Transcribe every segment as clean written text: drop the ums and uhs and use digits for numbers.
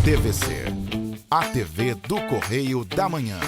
TVC, a TV do Correio da Manhã.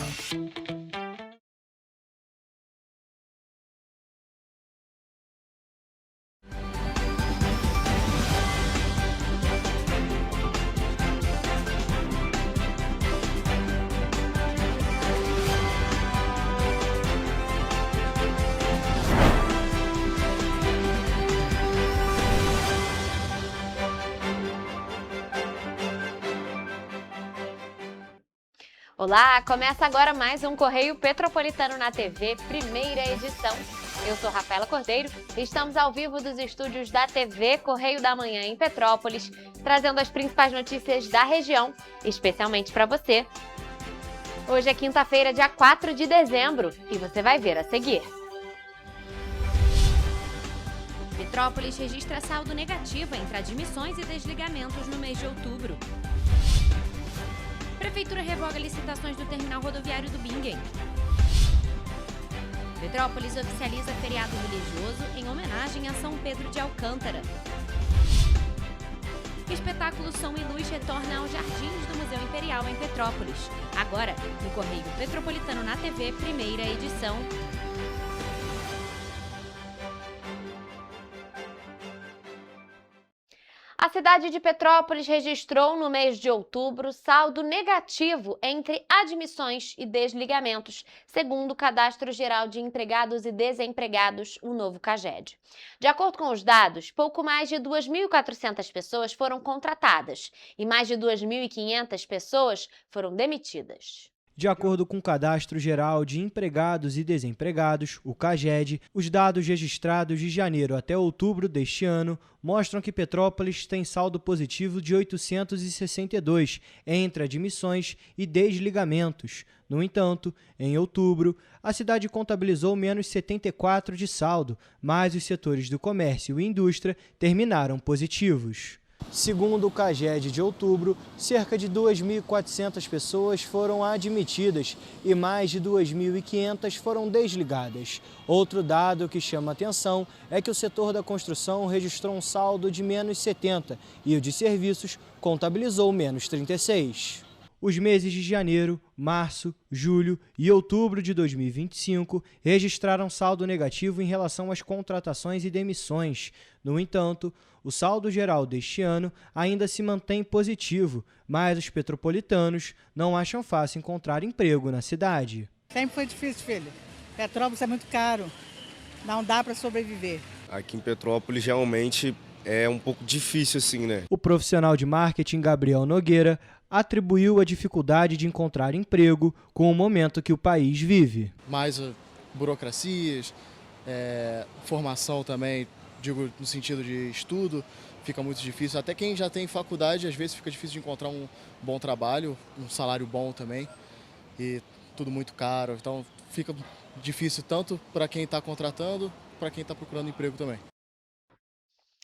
Olá, começa agora mais um Correio Petropolitano na TV, primeira edição. Eu sou Rafaela Cordeiro e estamos ao vivo dos estúdios da TV Correio da Manhã em Petrópolis, trazendo as principais notícias da região, especialmente para você. Hoje é quinta-feira, dia 4 de dezembro, e você vai ver a seguir. Petrópolis registra saldo negativo entre admissões e desligamentos no mês de outubro. Prefeitura revoga licitações do terminal rodoviário do Bingen. Petrópolis oficializa feriado religioso em homenagem a São Pedro de Alcântara. Espetáculo Som e Luz retorna aos jardins do Museu Imperial em Petrópolis. Agora, no Correio Petropolitano na TV, primeira edição. A cidade de Petrópolis registrou no mês de outubro saldo negativo entre admissões e desligamentos, segundo o Cadastro Geral de Empregados e Desempregados, o novo CAGED. De acordo com os dados, pouco mais de 2.400 pessoas foram contratadas e mais de 2.500 pessoas foram demitidas. De acordo com o Cadastro Geral de Empregados e Desempregados, o CAGED, os dados registrados de janeiro até outubro deste ano mostram que Petrópolis tem saldo positivo de 862 entre admissões e desligamentos. No entanto, em outubro, a cidade contabilizou menos 74 de saldo, mas os setores do comércio e indústria terminaram positivos. Segundo o CAGED de outubro, cerca de 2.400 pessoas foram admitidas e mais de 2.500 foram desligadas. Outro dado que chama atenção é que o setor da construção registrou um saldo de menos 70 e o de serviços contabilizou menos 36. Os meses de janeiro, março, julho e outubro de 2025 registraram saldo negativo em relação às contratações e demissões. No entanto, o saldo geral deste ano ainda se mantém positivo, mas os petropolitanos não acham fácil encontrar emprego na cidade. Sempre foi difícil, filho. Petrópolis é muito caro, não dá para sobreviver. Aqui em Petrópolis realmente é um pouco difícil assim, né? O profissional de marketing Gabriel Nogueira atribuiu a dificuldade de encontrar emprego com o momento que o país vive. Mais burocracias, formação também, digo no sentido de estudo, fica muito difícil. Até quem já tem faculdade, às vezes fica difícil de encontrar um bom trabalho, um salário bom também, e tudo muito caro. Então fica difícil tanto para quem está contratando, para quem está procurando emprego também.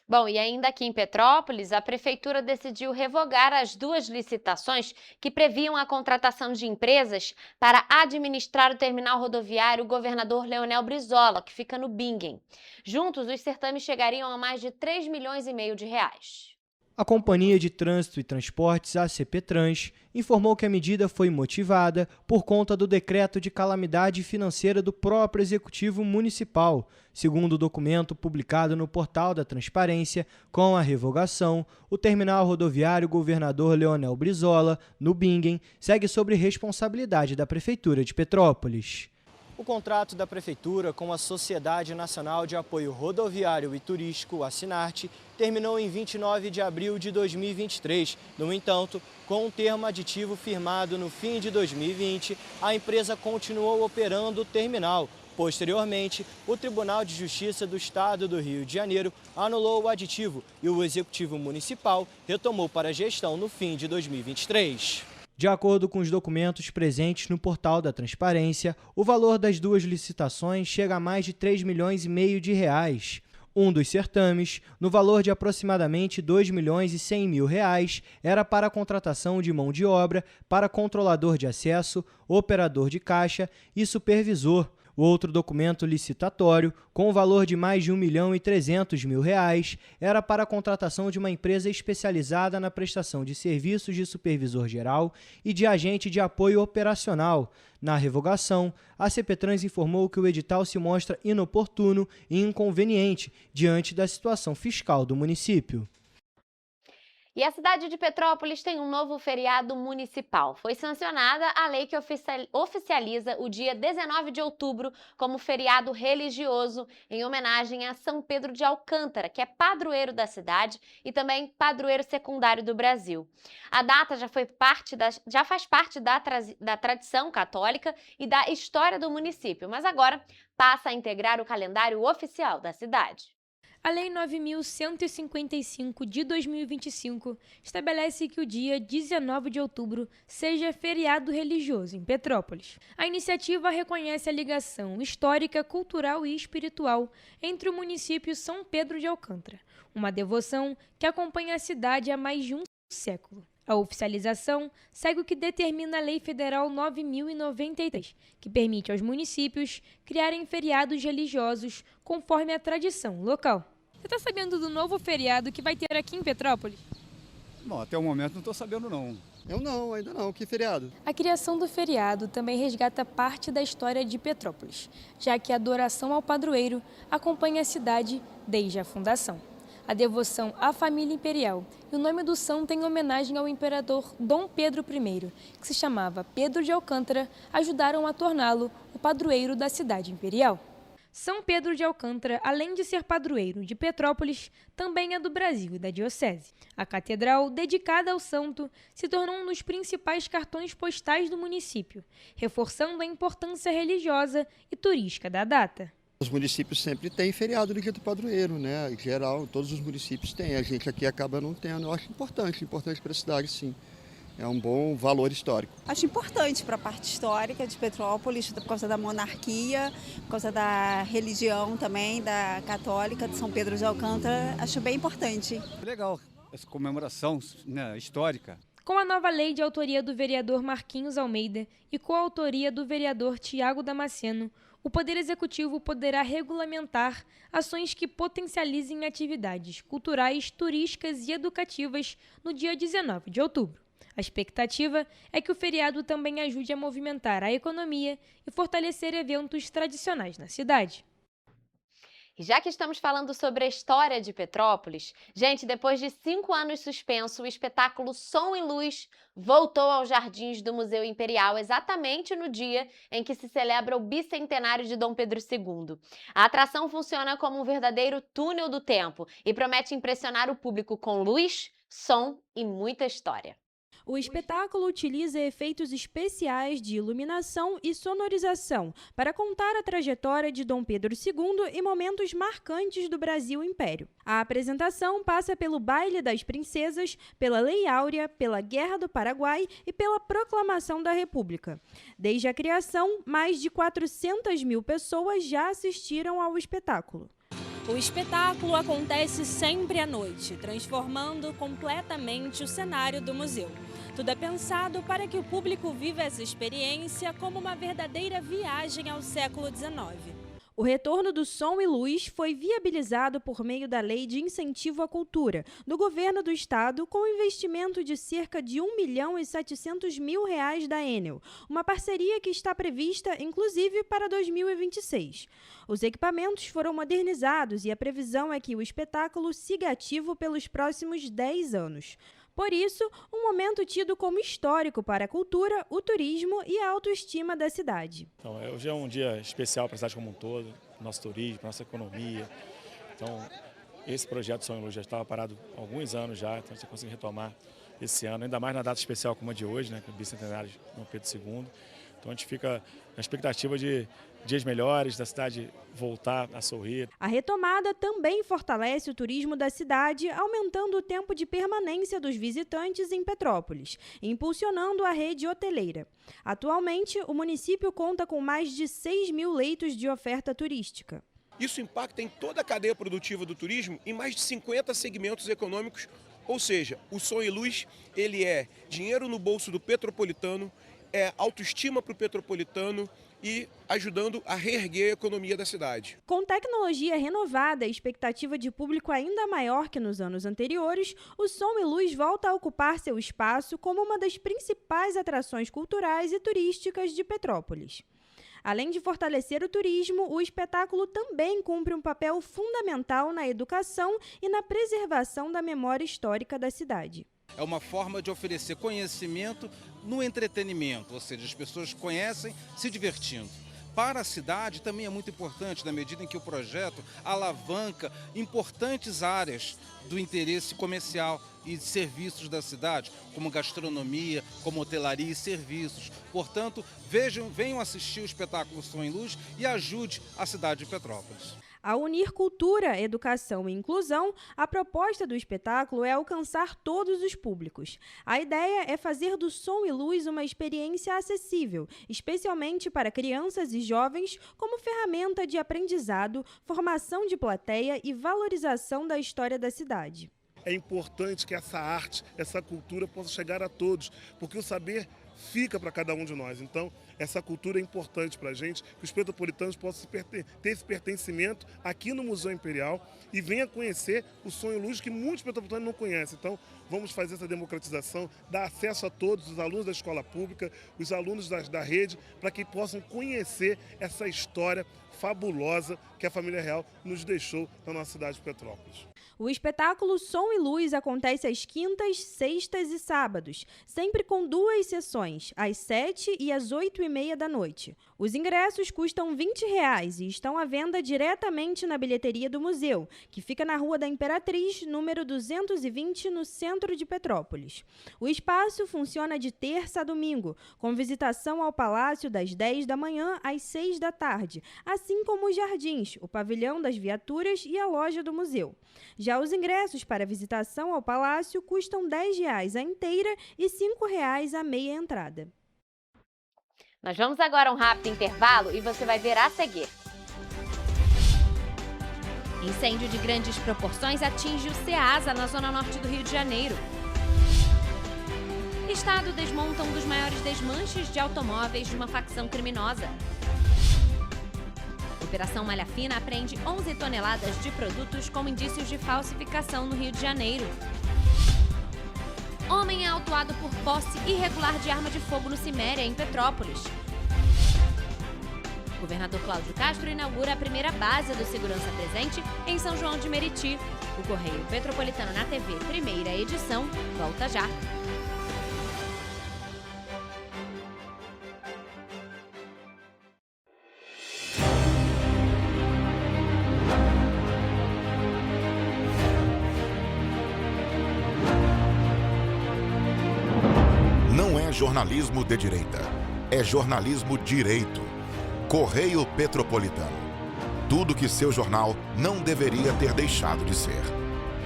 Bom, e ainda aqui em Petrópolis, a Prefeitura decidiu revogar as duas licitações que previam a contratação de empresas para administrar o terminal rodoviário Governador Leonel Brizola, que fica no Bingen. Juntos, os certames chegariam a mais de 3,5 milhões de reais. A Companhia de Trânsito e Transportes, a CPTrans, informou que a medida foi motivada por conta do decreto de calamidade financeira do próprio Executivo Municipal. Segundo o documento publicado no portal da Transparência, com a revogação, o terminal rodoviário Governador Leonel Brizola, no Bingen, segue sob responsabilidade da Prefeitura de Petrópolis. O contrato da Prefeitura com a Sociedade Nacional de Apoio Rodoviário e Turístico, a Sinarte, terminou em 29 de abril de 2023. No entanto, com um termo aditivo firmado no fim de 2020, a empresa continuou operando o terminal. Posteriormente, o Tribunal de Justiça do Estado do Rio de Janeiro anulou o aditivo e o Executivo Municipal retomou para a gestão no fim de 2023. De acordo com os documentos presentes no portal da Transparência, o valor das duas licitações chega a mais de 3,5 milhões de reais. Um dos certames, no valor de aproximadamente R$ 2.100.000, era para a contratação de mão de obra para controlador de acesso, operador de caixa e supervisor. O outro documento licitatório, com o valor de mais de R$ 1.300.000, era para a contratação de uma empresa especializada na prestação de serviços de supervisor geral e de agente de apoio operacional. Na revogação, a CPTrans informou que o edital se mostra inoportuno e inconveniente diante da situação fiscal do município. E a cidade de Petrópolis tem um novo feriado municipal. Foi sancionada a lei que oficializa o dia 19 de outubro como feriado religioso em homenagem a São Pedro de Alcântara, que é padroeiro da cidade e também padroeiro secundário do Brasil. A data já faz parte da tradição católica e da história do município, mas agora passa a integrar o calendário oficial da cidade. A Lei 9.155 de 2025 estabelece que o dia 19 de outubro seja feriado religioso em Petrópolis. A iniciativa reconhece a ligação histórica, cultural e espiritual entre o município e São Pedro de Alcântara, uma devoção que acompanha a cidade há mais de um século. A oficialização segue o que determina a Lei Federal 9.093, que permite aos municípios criarem feriados religiosos conforme a tradição local. Você está sabendo do novo feriado que vai ter aqui em Petrópolis? Bom, até o momento não estou sabendo não. Eu não, ainda não. Que feriado? A criação do feriado também resgata parte da história de Petrópolis, já que a adoração ao padroeiro acompanha a cidade desde a fundação. A devoção à família imperial e o nome do santo em homenagem ao imperador Dom Pedro I, que se chamava Pedro de Alcântara, ajudaram a torná-lo o padroeiro da cidade imperial. São Pedro de Alcântara, além de ser padroeiro de Petrópolis, também é do Brasil e da diocese. A catedral, dedicada ao santo, se tornou um dos principais cartões postais do município, reforçando a importância religiosa e turística da data. Os municípios sempre têm feriado no dia do padroeiro, né? Em geral, todos os municípios têm. A gente aqui acaba não tendo. Eu acho importante para a cidade, sim. É um bom valor histórico. Acho importante para a parte histórica de Petrópolis, por causa da monarquia, por causa da religião também, da católica de São Pedro de Alcântara. Acho bem importante. Legal essa comemoração, né, histórica. Com a nova lei de autoria do vereador Marquinhos Almeida e coautoria do vereador Tiago Damasceno, o Poder Executivo poderá regulamentar ações que potencializem atividades culturais, turísticas e educativas no dia 19 de outubro. A expectativa é que o feriado também ajude a movimentar a economia e fortalecer eventos tradicionais na cidade. E já que estamos falando sobre a história de Petrópolis, gente, depois de 5 anos suspenso, o espetáculo Som e Luz voltou aos jardins do Museu Imperial exatamente no dia em que se celebra o bicentenário de Dom Pedro II. A atração funciona como um verdadeiro túnel do tempo e promete impressionar o público com luz, som e muita história. O espetáculo utiliza efeitos especiais de iluminação e sonorização para contar a trajetória de Dom Pedro II e momentos marcantes do Brasil Império. A apresentação passa pelo Baile das Princesas, pela Lei Áurea, pela Guerra do Paraguai e pela Proclamação da República. Desde a criação, mais de 400.000 pessoas já assistiram ao espetáculo. O espetáculo acontece sempre à noite, transformando completamente o cenário do museu. Tudo é pensado para que o público viva essa experiência como uma verdadeira viagem ao século XIX. O retorno do Som e Luz foi viabilizado por meio da Lei de Incentivo à Cultura, do Governo do Estado, com investimento de cerca de R$1.700.000 da Enel, uma parceria que está prevista, inclusive, para 2026. Os equipamentos foram modernizados e a previsão é que o espetáculo siga ativo pelos próximos 10 anos. Por isso, um momento tido como histórico para a cultura, o turismo e a autoestima da cidade. Então, hoje é um dia especial para a cidade como um todo, nosso turismo, nossa economia. Então, esse projeto Som e Luz já estava parado há alguns anos já, então a gente conseguiu retomar esse ano, ainda mais na data especial como a de hoje, né, que é o bicentenário de Dom Pedro II. Então a gente fica na expectativa de dias melhores, da cidade voltar a sorrir. A retomada também fortalece o turismo da cidade, aumentando o tempo de permanência dos visitantes em Petrópolis, impulsionando a rede hoteleira. Atualmente, o município conta com mais de 6.000 leitos de oferta turística. Isso impacta em toda a cadeia produtiva do turismo em mais de 50 segmentos econômicos, ou seja, o Som e Luz, ele é dinheiro no bolso do petropolitano, é autoestima para o petropolitano, e ajudando a reerguer a economia da cidade. Com tecnologia renovada e expectativa de público ainda maior que nos anos anteriores, o Som e Luz volta a ocupar seu espaço como uma das principais atrações culturais e turísticas de Petrópolis. Além de fortalecer o turismo, o espetáculo também cumpre um papel fundamental na educação e na preservação da memória histórica da cidade. É uma forma de oferecer conhecimento no entretenimento, ou seja, as pessoas conhecem se divertindo. Para a cidade também é muito importante, na medida em que o projeto alavanca importantes áreas do interesse comercial e de serviços da cidade, como gastronomia, como hotelaria e serviços. Portanto, venham assistir o espetáculo Som e Luz e ajude a cidade de Petrópolis. Ao unir cultura, educação e inclusão, a proposta do espetáculo é alcançar todos os públicos. A ideia é fazer do Som e Luz uma experiência acessível, especialmente para crianças e jovens, como ferramenta de aprendizado, formação de plateia e valorização da história da cidade. É importante que essa arte, essa cultura possa chegar a todos, porque o saber fica para cada um de nós. Então, essa cultura é importante para a gente, que os petropolitanos possam ter esse pertencimento aqui no Museu Imperial e venha conhecer o Som e Luz que muitos petropolitanos não conhecem. Então, vamos fazer essa democratização, dar acesso a todos, os alunos da escola pública, os alunos da rede, para que possam conhecer essa história fabulosa que a família real nos deixou na nossa cidade de Petrópolis. O espetáculo Som e Luz acontece às quintas, sextas e sábados, sempre com 2 sessões, às 7h e às 8h30 da noite. Os ingressos custam R$20 e estão à venda diretamente na bilheteria do museu, que fica na Rua da Imperatriz, número 220, no centro de Petrópolis. O espaço funciona de terça a domingo, com visitação ao Palácio das 10 da manhã às 6 da tarde, assim como os jardins, o pavilhão das viaturas e a loja do museu. Já os ingressos para visitação ao Palácio custam R$10 a inteira e R$5 a meia entrada. Nós vamos agora a um rápido intervalo e você vai ver a seguir. Incêndio de grandes proporções atinge o Ceasa, na zona norte do Rio de Janeiro. Estado desmonta um dos maiores desmanches de automóveis de uma facção criminosa. Operação Malha Fina apreende 11 toneladas de produtos com indícios de falsificação no Rio de Janeiro. Homem é autuado por posse irregular de arma de fogo no Ciméria, em Petrópolis. O governador Cláudio Castro inaugura a primeira base do Segurança Presente em São João de Meriti. O Correio Petropolitano na TV, primeira edição, volta já. Não é jornalismo de direita, é jornalismo direito. Correio Petropolitano. Tudo que seu jornal não deveria ter deixado de ser.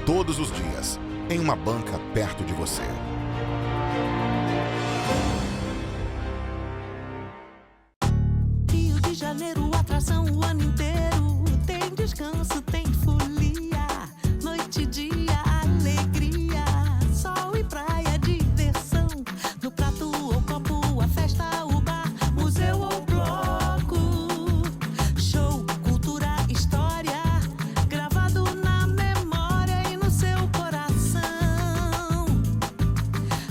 Todos os dias, em uma banca perto de você. Rio de Janeiro, atração o ano inteiro. Tem descanso, tem folia, noite e dia, alegria, sol e praia, diversão. No prato ou copo, a festa, o bar, museu ou bloco. Show, cultura, história, gravado na memória e no seu coração.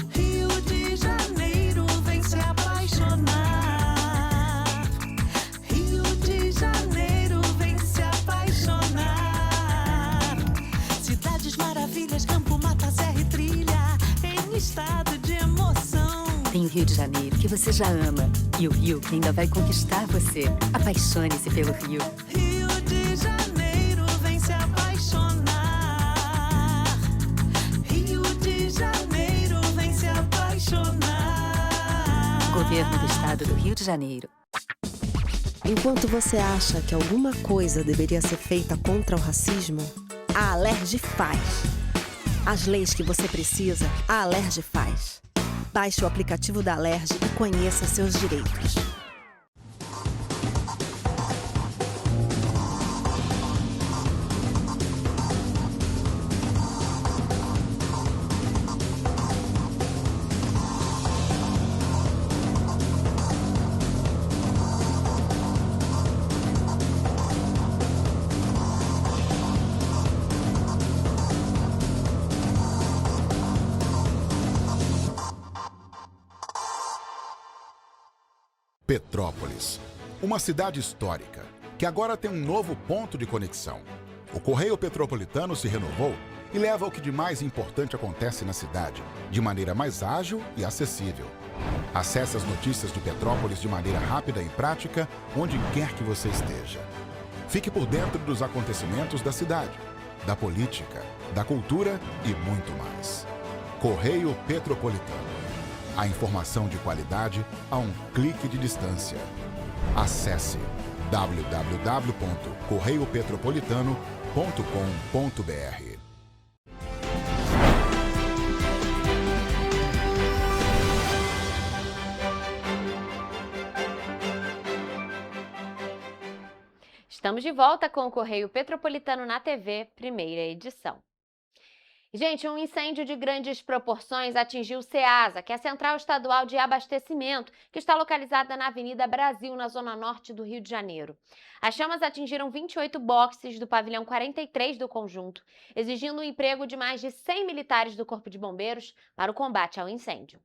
Rio de Janeiro, vem se apaixonar. Rio de Janeiro, vem se apaixonar. Cidades maravilhas, campo, mata, serra e trilha, em estado de emoção. Tem o Rio de Janeiro, que você já ama, e o Rio, que ainda vai conquistar você. Apaixone-se pelo Rio. Rio de Janeiro, vem se apaixonar. Rio de Janeiro, vem se apaixonar. Governo do Estado do Rio de Janeiro. Enquanto você acha que alguma coisa deveria ser feita contra o racismo, a Alerj faz. As leis que você precisa, a Alerj faz. Baixe o aplicativo da Alerj e conheça seus direitos. Petrópolis, uma cidade histórica que agora tem um novo ponto de conexão. O Correio Petropolitano se renovou e leva o que de mais importante acontece na cidade, de maneira mais ágil e acessível. Acesse as notícias de Petrópolis de maneira rápida e prática, onde quer que você esteja. Fique por dentro dos acontecimentos da cidade, da política, da cultura e muito mais. Correio Petropolitano. A informação de qualidade a um clique de distância. Acesse www.correiopetropolitano.com.br. Estamos de volta com o Correio Petropolitano na TV, primeira edição. Gente, um incêndio de grandes proporções atingiu o CEASA, que é a Central Estadual de Abastecimento, que está localizada na Avenida Brasil, na zona norte do Rio de Janeiro. As chamas atingiram 28 boxes do pavilhão 43 do conjunto, exigindo o emprego de mais de 100 militares do Corpo de Bombeiros para o combate ao incêndio.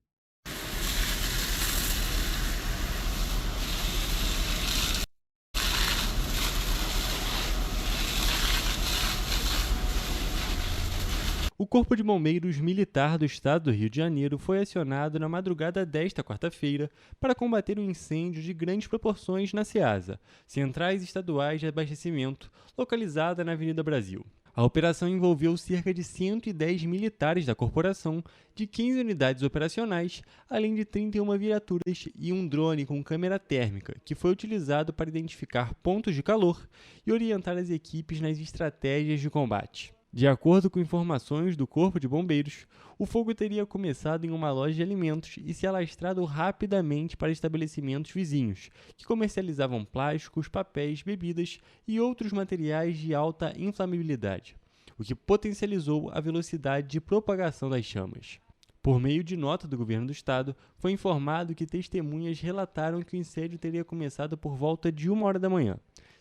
O Corpo de Bombeiros Militar do Estado do Rio de Janeiro foi acionado na madrugada desta quarta-feira para combater um incêndio de grandes proporções na CEASA, Centrais Estaduais de Abastecimento, localizada na Avenida Brasil. A operação envolveu cerca de 110 militares da corporação, de 15 unidades operacionais, além de 31 viaturas e um drone com câmera térmica, que foi utilizado para identificar pontos de calor e orientar as equipes nas estratégias de combate. De acordo com informações do Corpo de Bombeiros, o fogo teria começado em uma loja de alimentos e se alastrado rapidamente para estabelecimentos vizinhos, que comercializavam plásticos, papéis, bebidas e outros materiais de alta inflamabilidade, o que potencializou a velocidade de propagação das chamas. Por meio de nota do governo do estado, foi informado que testemunhas relataram que o incêndio teria começado por volta de 1h da manhã.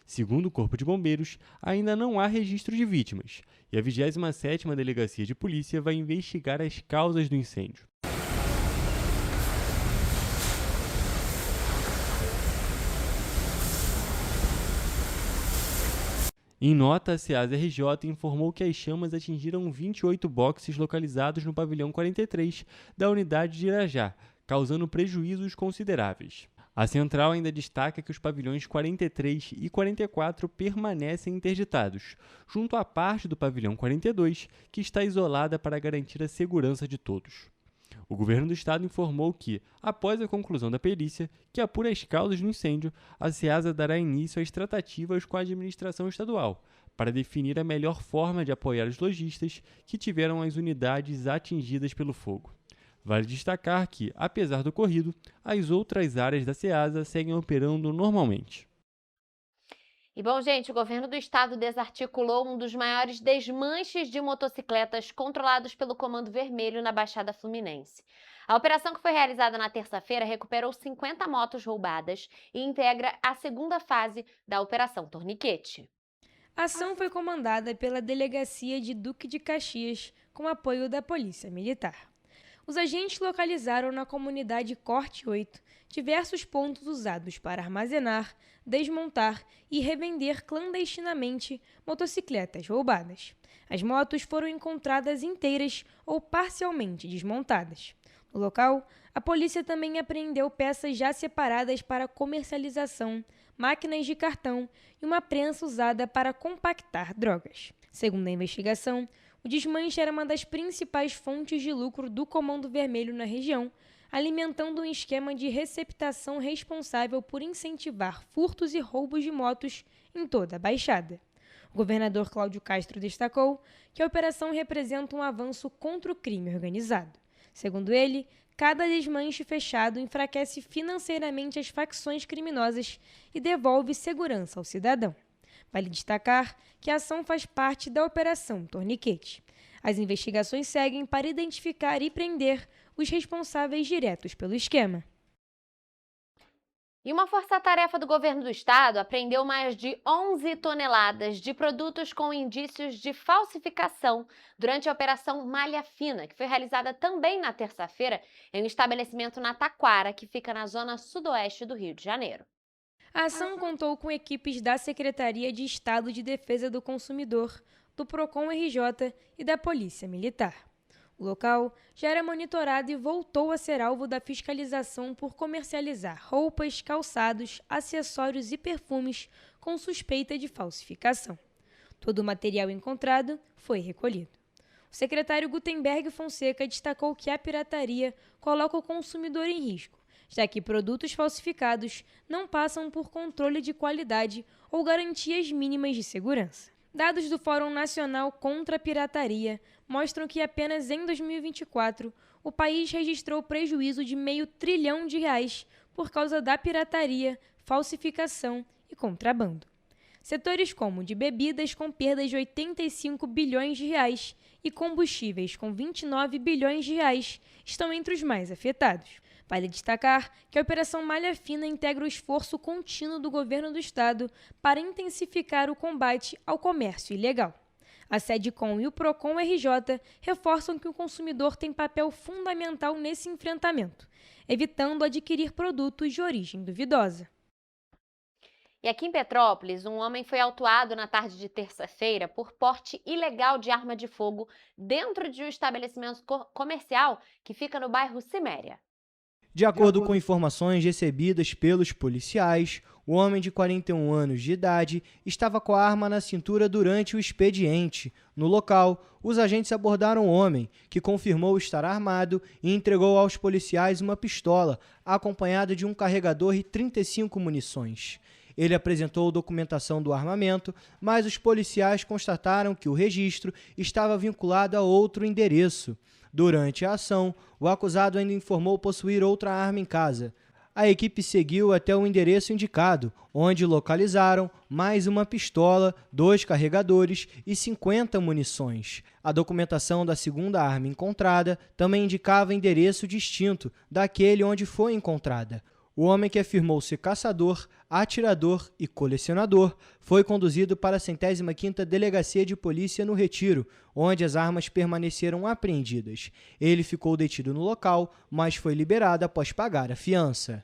Segundo o Corpo de Bombeiros, ainda não há registro de vítimas, e a 27ª Delegacia de Polícia vai investigar as causas do incêndio. Em nota, a CEASA-RJ informou que as chamas atingiram 28 boxes localizados no pavilhão 43 da unidade de Irajá, causando prejuízos consideráveis. A central ainda destaca que os pavilhões 43 e 44 permanecem interditados, junto à parte do pavilhão 42, que está isolada para garantir a segurança de todos. O governo do estado informou que, após a conclusão da perícia, que apura as causas do incêndio, a CEASA dará início às tratativas com a administração estadual, para definir a melhor forma de apoiar os lojistas que tiveram as unidades atingidas pelo fogo. Vale destacar que, apesar do ocorrido, as outras áreas da CEASA seguem operando normalmente. E bom, gente, o governo do estado desarticulou um dos maiores desmanches de motocicletas controlados pelo Comando Vermelho na Baixada Fluminense. A operação, que foi realizada na terça-feira, recuperou 50 motos roubadas e integra a segunda fase da Operação Torniquete. A ação foi comandada pela Delegacia de Duque de Caxias, com apoio da Polícia Militar. Os agentes localizaram na comunidade Corte 8 diversos pontos usados para armazenar, desmontar e revender clandestinamente motocicletas roubadas. As motos foram encontradas inteiras ou parcialmente desmontadas. No local, a polícia também apreendeu peças já separadas para comercialização, máquinas de cartão e uma prensa usada para compactar drogas. Segundo a investigação, o desmanche era uma das principais fontes de lucro do Comando Vermelho na região, alimentando um esquema de receptação responsável por incentivar furtos e roubos de motos em toda a Baixada. O governador Cláudio Castro destacou que a operação representa um avanço contra o crime organizado. Segundo ele, cada desmanche fechado enfraquece financeiramente as facções criminosas e devolve segurança ao cidadão. Vale destacar que a ação faz parte da Operação Torniquete. As investigações seguem para identificar e prender os responsáveis diretos pelo esquema. E uma força-tarefa do governo do estado apreendeu mais de 11 toneladas de produtos com indícios de falsificação durante a Operação Malha Fina, que foi realizada também na terça-feira em um estabelecimento na Taquara, que fica na zona sudoeste do Rio de Janeiro. A ação contou com equipes da Secretaria de Estado de Defesa do Consumidor, do Procon-RJ e da Polícia Militar. O local já era monitorado e voltou a ser alvo da fiscalização por comercializar roupas, calçados, acessórios e perfumes com suspeita de falsificação. Todo o material encontrado foi recolhido. O secretário Gutenberg Fonseca destacou que a pirataria coloca o consumidor em risco, já que produtos falsificados não passam por controle de qualidade ou garantias mínimas de segurança. Dados do Fórum Nacional contra a Pirataria mostram que apenas em 2024 o país registrou prejuízo de R$500 bilhão por causa da pirataria, falsificação e contrabando. Setores como de bebidas com perdas de R$85 bilhões e combustíveis com R$29 bilhões estão entre os mais afetados. Vale destacar que a Operação Malha Fina integra o esforço contínuo do governo do estado para intensificar o combate ao comércio ilegal. A SEDCOM e o Procon-RJ reforçam que o consumidor tem papel fundamental nesse enfrentamento, evitando adquirir produtos de origem duvidosa. E aqui em Petrópolis, um homem foi autuado na tarde de terça-feira por porte ilegal de arma de fogo dentro de um estabelecimento comercial que fica no bairro Ciméria. De acordo com informações recebidas pelos policiais, o homem de 41 anos de idade estava com a arma na cintura durante o expediente. No local, os agentes abordaram o homem, que confirmou estar armado e entregou aos policiais uma pistola, acompanhada de um carregador e 35 munições. Ele apresentou documentação do armamento, mas os policiais constataram que o registro estava vinculado a outro endereço. Durante a ação, o acusado ainda informou possuir outra arma em casa. A equipe seguiu até o endereço indicado, onde localizaram mais uma pistola, 2 carregadores e 50 munições. A documentação da segunda arma encontrada também indicava endereço distinto daquele onde foi encontrada. O homem, que afirmou ser caçador, atirador e colecionador, foi conduzido para a 105ª Delegacia de Polícia no Retiro, onde as armas permaneceram apreendidas. Ele ficou detido no local, mas foi liberado após pagar a fiança.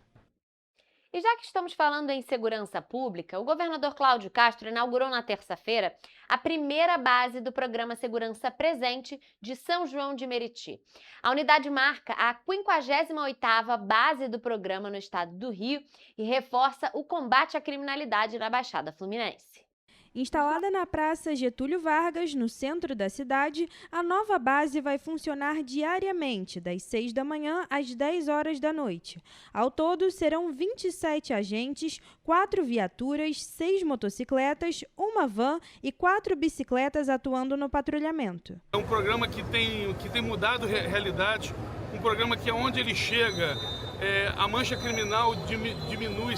E já que estamos falando em segurança pública, o governador Cláudio Castro inaugurou na terça-feira a primeira base do programa Segurança Presente de São João de Meriti. A unidade marca a 58ª base do programa no estado do Rio e reforça o combate à criminalidade na Baixada Fluminense. Instalada na Praça Getúlio Vargas, no centro da cidade, a nova base vai funcionar diariamente, das 6 da manhã às 10 horas da noite. Ao todo, serão 27 agentes, 4 viaturas, 6 motocicletas, uma van e 4 bicicletas atuando no patrulhamento. É um programa que tem mudado realidade, um programa que onde ele chega, a mancha criminal diminui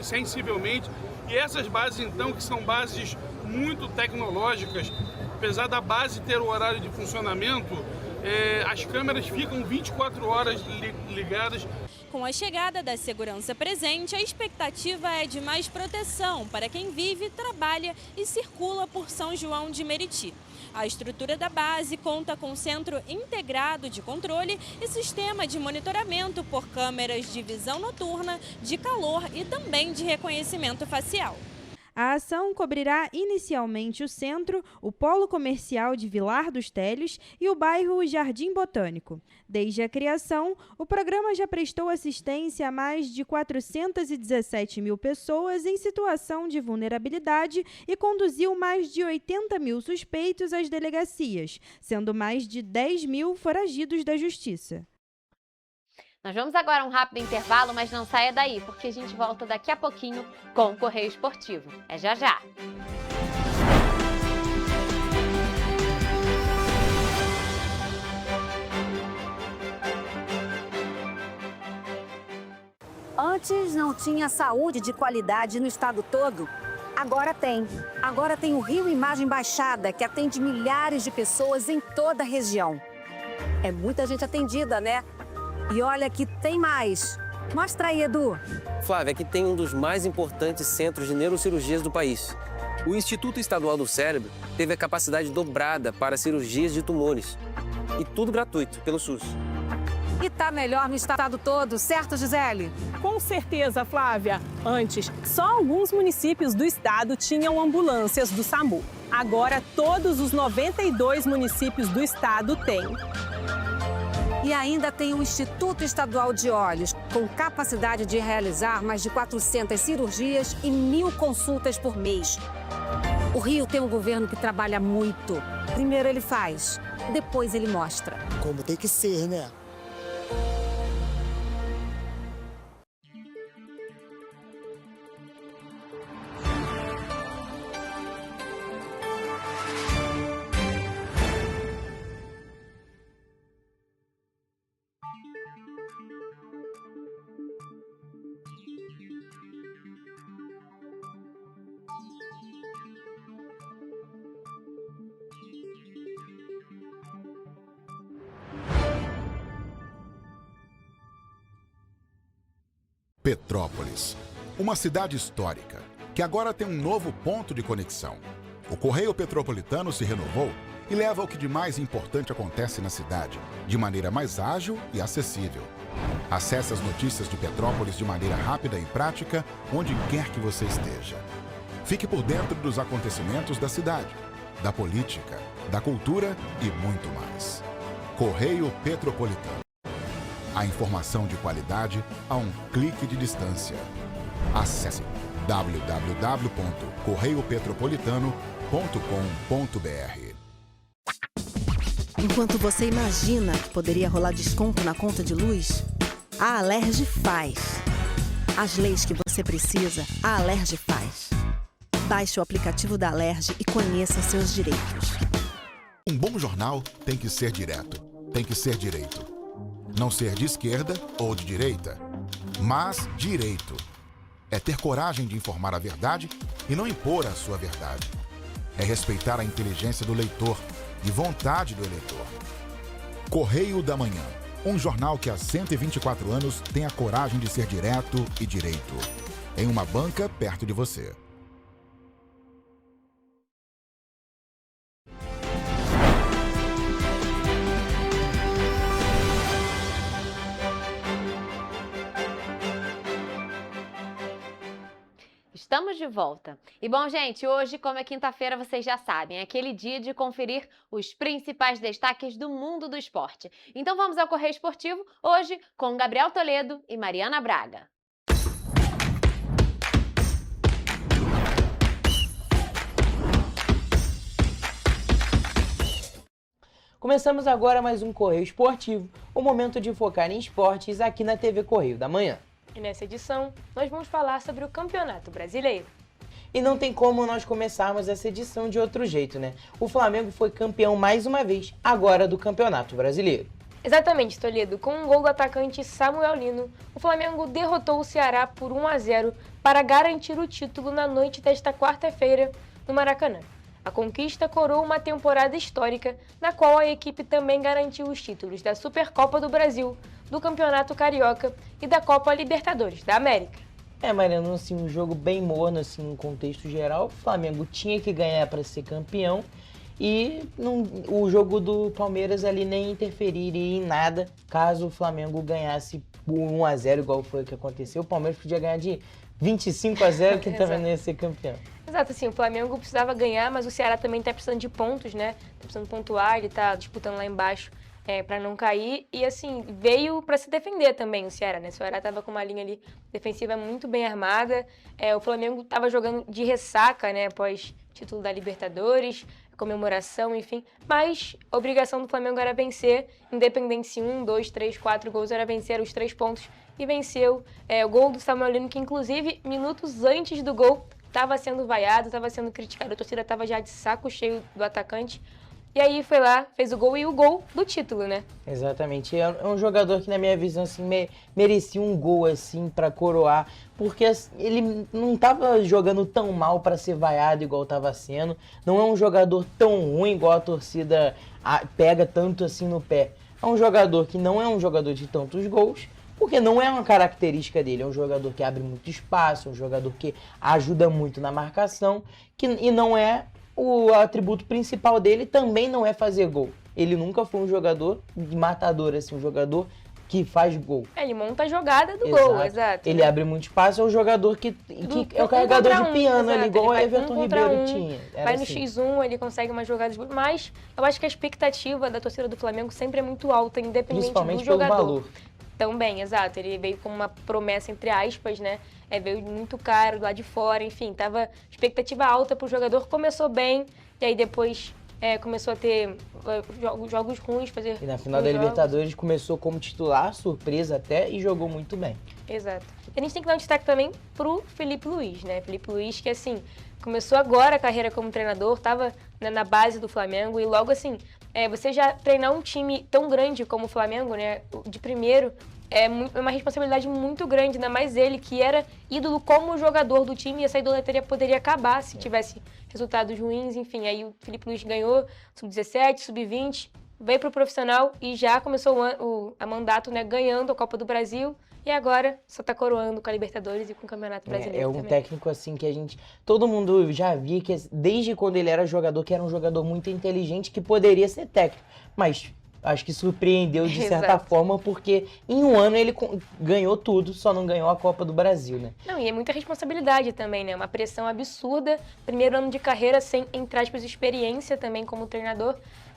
sensivelmente. E essas bases, então, que são bases muito tecnológicas, apesar da base ter o horário de funcionamento, as câmeras ficam 24 horas ligadas. Com a chegada da Segurança Presente, a expectativa é de mais proteção para quem vive, trabalha e circula por São João de Meriti. A estrutura da base conta com centro integrado de controle e sistema de monitoramento por câmeras de visão noturna, de calor e também de reconhecimento facial. A ação cobrirá inicialmente o centro, o polo comercial de Vilar dos Télios e o bairro Jardim Botânico. Desde a criação, o programa já prestou assistência a mais de 417 mil pessoas em situação de vulnerabilidade e conduziu mais de 80 mil suspeitos às delegacias, sendo mais de 10 mil foragidos da Justiça. Nós vamos agora a um rápido intervalo, mas não saia daí, porque a gente volta daqui a pouquinho com o Correio Esportivo. É já já! Antes não tinha saúde de qualidade no estado todo. Agora tem. Agora tem o Rio Imagem Baixada, que atende milhares de pessoas em toda a região. É muita gente atendida, né? E olha que tem mais. Mostra aí, Edu. Flávia, aqui tem um dos mais importantes centros de neurocirurgias do país. O Instituto Estadual do Cérebro teve a capacidade dobrada para cirurgias de tumores. E tudo gratuito, pelo SUS. E tá melhor no estado todo, certo, Gisele? Com certeza, Flávia. Antes, só alguns municípios do estado tinham ambulâncias do SAMU. Agora, todos os 92 municípios do estado têm. E ainda tem o Instituto Estadual de Olhos, com capacidade de realizar mais de 400 cirurgias e 1000 consultas por mês. O Rio tem um governo que trabalha muito. Primeiro ele faz, depois ele mostra. Como tem que ser, né? Petrópolis, uma cidade histórica, que agora tem um novo ponto de conexão. O Correio Petropolitano se renovou e leva o que de mais importante acontece na cidade, de maneira mais ágil e acessível. Acesse as notícias de Petrópolis de maneira rápida e prática, onde quer que você esteja. Fique por dentro dos acontecimentos da cidade, da política, da cultura e muito mais. Correio Petropolitano. A informação de qualidade a um clique de distância. Acesse www.correiopetropolitano.com.br. Enquanto você imagina que poderia rolar desconto na conta de luz, a Alerj faz. As leis que você precisa, a Alerj faz. Baixe o aplicativo da Alerj e conheça seus direitos. Um bom jornal tem que ser direto, tem que ser direito. Não ser de esquerda ou de direita, mas direito. É ter coragem de informar a verdade e não impor a sua verdade. É respeitar a inteligência do leitor e vontade do eleitor. Correio da Manhã, um jornal que há 124 anos tem a coragem de ser direto e direito. Em uma banca perto de você. Estamos de volta. E bom, gente, hoje, como é quinta-feira, vocês já sabem, é aquele dia de conferir os principais destaques do mundo do esporte. Então vamos ao Correio Esportivo, hoje com Gabriel Toledo e Mariana Braga. Começamos agora mais um Correio Esportivo, o momento de focar em esportes aqui na TV Correio da Manhã. E nessa edição, nós vamos falar sobre o Campeonato Brasileiro. E não tem como nós começarmos essa edição de outro jeito, né? O Flamengo foi campeão mais uma vez, agora do Campeonato Brasileiro. Exatamente, Toledo. Com um gol do atacante Samuel Lino, o Flamengo derrotou o Ceará por 1-0 para garantir o título na noite desta quarta-feira no Maracanã. A conquista coroou uma temporada histórica, na qual a equipe também garantiu os títulos da Supercopa do Brasil, do Campeonato Carioca e da Copa Libertadores da América. Mariano, assim, um jogo bem morno, assim, no contexto geral. O Flamengo tinha que ganhar para ser campeão e o jogo do Palmeiras ali nem interferiria em nada caso o Flamengo ganhasse por 1-0, igual foi o que aconteceu. O Palmeiras podia ganhar de 25-0, que também não ia ser campeão. Exato, assim, o Flamengo precisava ganhar, mas o Ceará também tá precisando de pontos, né? Tá precisando pontuar, ele tá disputando lá embaixo para não cair. E, assim, veio para se defender também o Ceará, né? O Ceará tava com uma linha ali defensiva muito bem armada. O Flamengo tava jogando de ressaca, né? Após título da Libertadores, comemoração, enfim. Mas a obrigação do Flamengo era vencer, independente se 1, 2, 3, 4 gols, era vencer os 3 pontos. E venceu o gol do Samuel Lino, que inclusive, minutos antes do gol, estava sendo vaiado, estava sendo criticado, a torcida estava já de saco cheio do atacante. E aí foi lá, fez o gol e o gol do título, né? Exatamente. É um jogador que, na minha visão, assim, merecia um gol, assim, para coroar, porque ele não estava jogando tão mal para ser vaiado igual estava sendo. Não é um jogador tão ruim igual a torcida pega tanto assim no pé. É um jogador que não é um jogador de tantos gols, porque não é uma característica dele. É um jogador que abre muito espaço, é um jogador que ajuda muito na marcação, e não é o atributo principal dele, também não é fazer gol. Ele nunca foi um jogador de matador, assim, um jogador que faz gol. Ele monta a jogada do gol, exato. Ele abre muito espaço, é um jogador que é o carregador de piano ali, igual o Everton Ribeiro tinha. Vai no X1, ele consegue umas jogadas, mas eu acho que a expectativa da torcida do Flamengo sempre é muito alta, independente do jogador. Pelo valor. Também, exato. Ele veio como uma promessa, entre aspas, né? Veio muito caro, lá de fora, enfim. Tava expectativa alta pro jogador, começou bem, e aí depois começou a ter jogos ruins, fazer. E na final da Libertadores começou como titular, surpresa até, e jogou muito bem. Exato. E a gente tem que dar um destaque também pro Felipe Luiz, né? Felipe Luiz, que assim, começou agora a carreira como treinador, tava na base do Flamengo, e logo assim, você já treinar um time tão grande como o Flamengo, né? De primeiro, é uma responsabilidade muito grande, ainda mais ele, que era ídolo como jogador do time, e essa idolatria poderia acabar se tivesse resultados ruins, enfim. Aí o Felipe Luiz ganhou sub-17, sub-20, veio pro profissional e já começou a mandato, né, ganhando a Copa do Brasil, e agora só tá coroando com a Libertadores e com o Campeonato Brasileiro. É um técnico assim que todo mundo já via que desde quando ele era jogador, que era um jogador muito inteligente, que poderia ser técnico, mas acho que surpreendeu de certa forma, porque em um ano ele ganhou tudo, só não ganhou a Copa do Brasil, né? Não, e é muita responsabilidade também, né? Uma pressão absurda, primeiro ano de carreira sem, entre aspas, experiência também como treinador.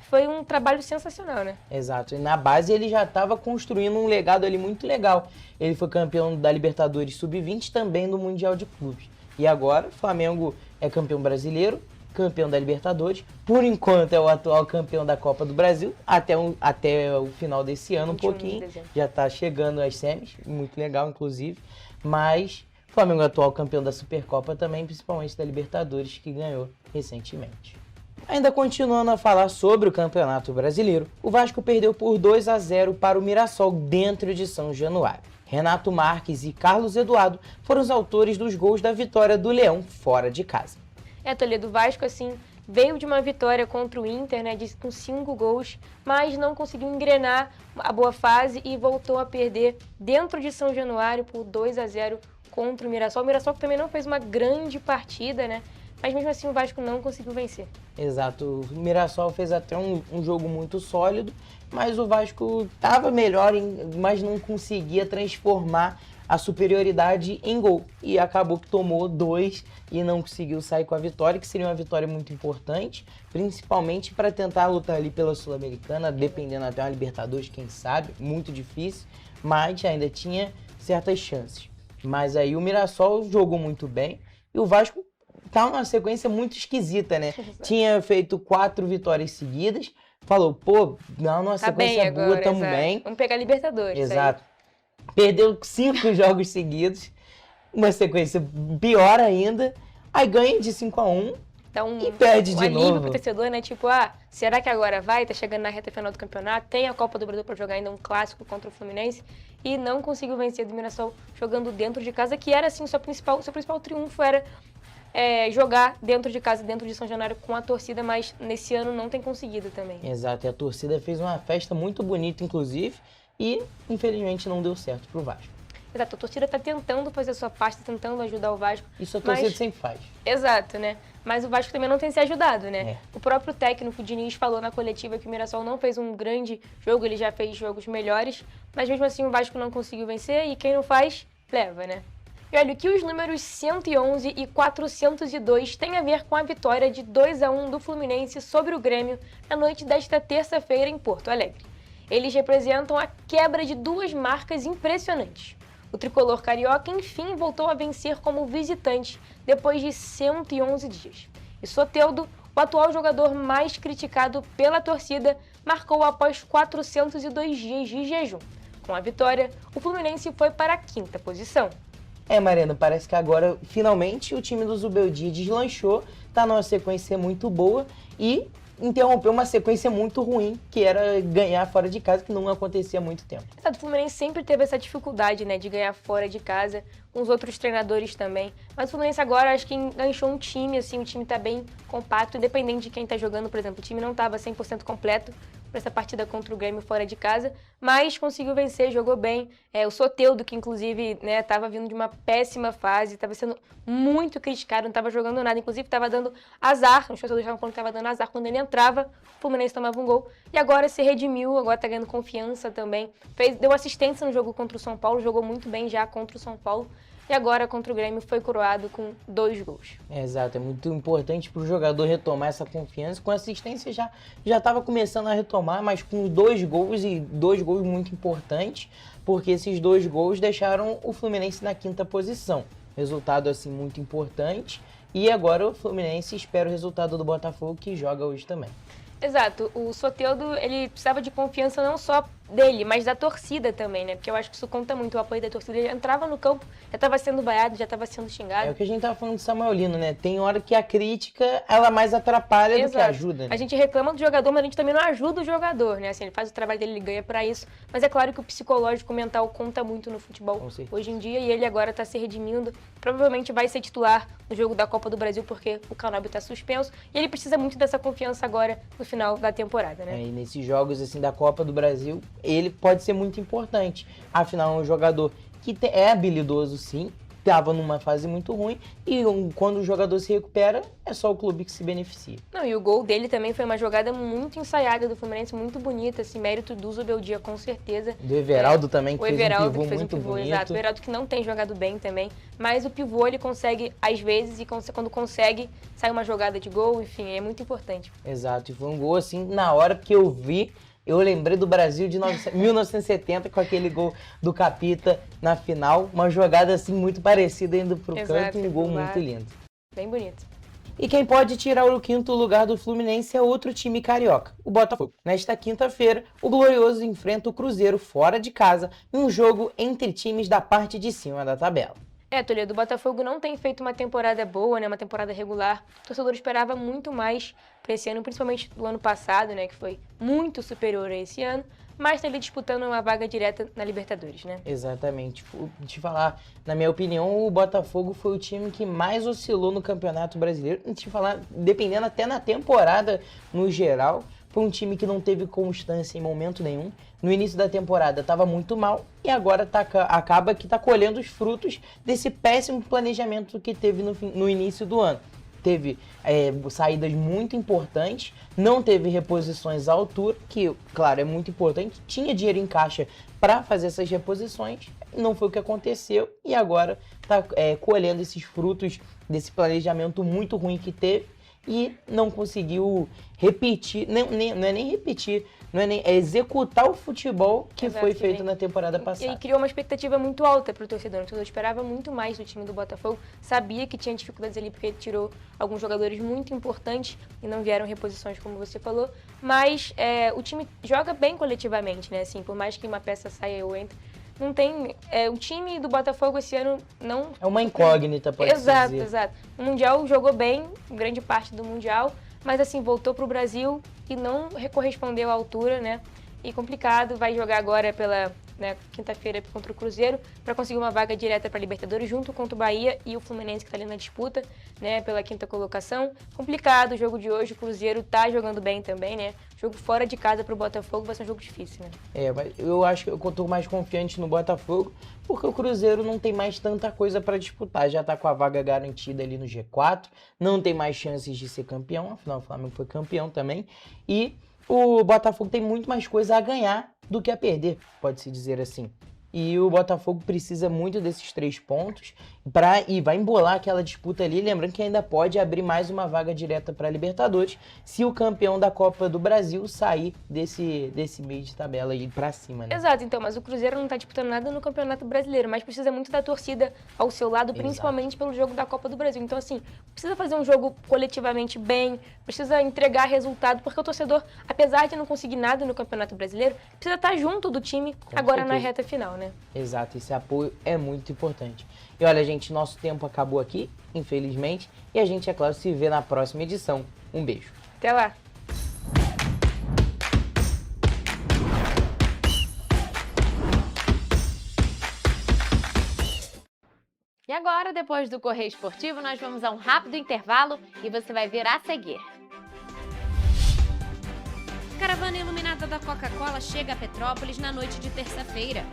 Foi um trabalho sensacional, né? Exato. E na base ele já estava construindo um legado ali muito legal. Ele foi campeão da Libertadores Sub-20, também do Mundial de Clubes. E agora o Flamengo é campeão brasileiro, campeão da Libertadores. Por enquanto é o atual campeão da Copa do Brasil, até o final desse ano, um pouquinho. Já está chegando às semis, muito legal, inclusive. Mas o Flamengo é o atual campeão da Supercopa também, principalmente da Libertadores, que ganhou recentemente. Ainda continuando a falar sobre o Campeonato Brasileiro, o Vasco perdeu por 2-0 para o Mirassol dentro de São Januário. Renato Marques e Carlos Eduardo foram os autores dos gols da vitória do Leão fora de casa. Toledo, Vasco, assim, veio de uma vitória contra o Inter, né, com 5 gols, mas não conseguiu engrenar a boa fase e voltou a perder dentro de São Januário por 2-0 contra o Mirassol. O Mirassol que também não fez uma grande partida, né? Mas mesmo assim o Vasco não conseguiu vencer. Exato, o Mirassol fez até um jogo muito sólido, mas o Vasco estava melhor, mas não conseguia transformar a superioridade em gol. E acabou que tomou 2 e não conseguiu sair com a vitória, que seria uma vitória muito importante, principalmente para tentar lutar ali pela Sul-Americana, dependendo até uma Libertadores, quem sabe, muito difícil, mas ainda tinha certas chances. Mas aí o Mirassol jogou muito bem e o Vasco tá numa sequência muito esquisita, né? Tinha feito 4 vitórias seguidas, falou, pô, não, numa sequência boa, tamo bem. Vamos pegar a Libertadores. Exato. Perdeu 5 jogos seguidos, uma sequência pior ainda, aí ganha de 5-1 e perde de novo. Alívio pro torcedor, né? Tipo, será que agora vai? Tá chegando na reta final do campeonato, tem a Copa do Brasil pra jogar ainda um clássico contra o Fluminense e não conseguiu vencer do Mirassol jogando dentro de casa, que era assim, seu principal triunfo era jogar dentro de casa, dentro de São Januário com a torcida, mas nesse ano não tem conseguido também. Exato, e a torcida fez uma festa muito bonita, inclusive, e infelizmente não deu certo pro Vasco. Exato, a torcida tá tentando fazer a sua parte, tá tentando ajudar o Vasco. Isso a torcida sempre faz. Exato, né? Mas o Vasco também não tem se ajudado, né? O próprio técnico, Diniz, falou na coletiva que o Mirassol não fez um grande jogo, ele já fez jogos melhores, mas mesmo assim o Vasco não conseguiu vencer e quem não faz, leva, né? E olha, o que os números 111 e 402 têm a ver com a vitória de 2-1 do Fluminense sobre o Grêmio na noite desta terça-feira em Porto Alegre. Eles representam a quebra de 2 marcas impressionantes. O tricolor carioca, enfim, voltou a vencer como visitante depois de 111 dias. E Soteldo, o atual jogador mais criticado pela torcida, marcou após 402 dias de jejum. Com a vitória, o Fluminense foi para a 5ª posição. Mariana, parece que agora, finalmente, o time do Zubeldia deslanchou, tá numa sequência muito boa e interrompeu uma sequência muito ruim, que era ganhar fora de casa, que não acontecia há muito tempo. O Fluminense sempre teve essa dificuldade, né, de ganhar fora de casa, com os outros treinadores também. Mas o Fluminense agora, acho que enganchou um time, assim, o time tá bem compacto, independente de quem tá jogando, por exemplo. O time não tava 100% completo, para essa partida contra o Grêmio fora de casa, mas conseguiu vencer, jogou bem. O Soteldo, que inclusive estava vindo de uma péssima fase, estava sendo muito criticado, não estava jogando nada, inclusive estava dando azar, os torcedores estavam falando que estava dando azar quando ele entrava, o Fluminense tomava um gol, e agora se redimiu, agora está ganhando confiança também, deu assistência no jogo contra o São Paulo, jogou muito bem já contra o São Paulo, e agora contra o Grêmio foi coroado com 2 gols. Exato, é muito importante para o jogador retomar essa confiança. Com assistência já estava começando a retomar, mas com 2 gols e 2 gols muito importantes, porque esses 2 gols deixaram o Fluminense na 5ª posição. Resultado assim muito importante, e agora o Fluminense espera o resultado do Botafogo, que joga hoje também. Exato, o Soteldo, ele precisava de confiança não só dele, mas da torcida também, né? Porque eu acho que isso conta muito, o apoio da torcida. Ele entrava no campo, já estava sendo vaiado, já estava sendo xingado. É o que a gente estava falando de Samuel Lino, né? Tem hora que a crítica, ela mais atrapalha do que ajuda. Né? A gente reclama do jogador, mas a gente também não ajuda o jogador, né? Assim, ele faz o trabalho dele, ele ganha pra isso. Mas é claro que o psicológico, o mental conta muito no futebol hoje em dia, e ele agora tá se redimindo. Provavelmente vai ser titular no jogo da Copa do Brasil, porque o Canóbio tá suspenso, e ele precisa muito dessa confiança agora no final da temporada, né? E nesses jogos assim da Copa do Brasil, ele pode ser muito importante. Afinal, é um jogador que é habilidoso, sim, estava numa fase muito ruim, e quando o jogador se recupera, é só o clube que se beneficia. Não, e o gol dele também foi uma jogada muito ensaiada do Fluminense, muito bonita, assim, mérito do Zubeldia, com certeza. Do Everaldo também, que fez um pivô muito bonito. Exato, o Everaldo que não tem jogado bem também, mas o pivô ele consegue, às vezes, e quando consegue, sai uma jogada de gol, enfim, é muito importante. Exato, e foi um gol, assim, na hora que eu vi, eu lembrei do Brasil de 1970 com aquele gol do Capita na final. Uma jogada assim muito parecida indo pro canto e um gol muito lindo. Bem bonito. E quem pode tirar o 5º lugar do Fluminense é outro time carioca, o Botafogo. Nesta quinta-feira, o Glorioso enfrenta o Cruzeiro fora de casa em um jogo entre times da parte de cima da tabela. Toledo, o Botafogo não tem feito uma temporada boa, né, uma temporada regular. O torcedor esperava muito mais para esse ano, principalmente do ano passado, né, que foi muito superior a esse ano, mas está ali disputando uma vaga direta na Libertadores, né? Exatamente. Te falar, na minha opinião, o Botafogo foi o time que mais oscilou no Campeonato Brasileiro. Te falar, dependendo até na temporada no geral, foi um time que não teve constância em momento nenhum. No início da temporada estava muito mal e agora acaba que está colhendo os frutos desse péssimo planejamento que teve no início do ano. Teve saídas muito importantes, não teve reposições à altura, que, claro, é muito importante. Tinha dinheiro em caixa para fazer essas reposições, não foi o que aconteceu e agora está colhendo esses frutos desse planejamento muito ruim que teve e não conseguiu repetir, não é nem repetir, é executar o futebol que foi feito na temporada passada. E criou uma expectativa muito alta para o torcedor. O torcedor esperava muito mais do time do Botafogo, sabia que tinha dificuldades ali porque ele tirou alguns jogadores muito importantes e não vieram reposições, como você falou, mas o time joga bem coletivamente, né? Assim, por mais que uma peça saia ou entre, não tem... o time do Botafogo esse ano não... É uma incógnita, pode dizer. Exato. O Mundial jogou bem, grande parte do Mundial, mas assim, voltou para o Brasil e não correspondeu à altura, né? E complicado, vai jogar agora pela quinta-feira contra o Cruzeiro para conseguir uma vaga direta para a Libertadores junto contra o Bahia e o Fluminense que está ali na disputa, né? Pela 5ª colocação. Complicado o jogo de hoje, o Cruzeiro tá jogando bem também, né? Jogo fora de casa para o Botafogo vai ser um jogo difícil, né? Mas eu acho que eu estou mais confiante no Botafogo porque o Cruzeiro não tem mais tanta coisa para disputar, já está com a vaga garantida ali no G4, não tem mais chances de ser campeão, afinal o Flamengo foi campeão também, e o Botafogo tem muito mais coisa a ganhar do que a perder, pode-se dizer assim. E o Botafogo precisa muito desses 3 pontos e vai embolar aquela disputa ali. Lembrando que ainda pode abrir mais uma vaga direta para a Libertadores se o campeão da Copa do Brasil sair desse meio de tabela aí para cima, né? Exato, então, mas o Cruzeiro não está disputando nada no Campeonato Brasileiro, mas precisa muito da torcida ao seu lado, principalmente pelo jogo da Copa do Brasil. Então, assim, precisa fazer um jogo coletivamente bem, precisa entregar resultado, porque o torcedor, apesar de não conseguir nada no Campeonato Brasileiro, precisa estar junto do time agora na reta final, né? Exato, esse apoio é muito importante. E olha, gente, nosso tempo acabou aqui, infelizmente, e a gente, é claro, se vê na próxima edição. Um beijo. Até lá! E agora, depois do Correio Esportivo, nós vamos a um rápido intervalo e você vai ver a seguir. Caravana iluminada frota da Coca-Cola chega a Petrópolis na noite de terça-feira.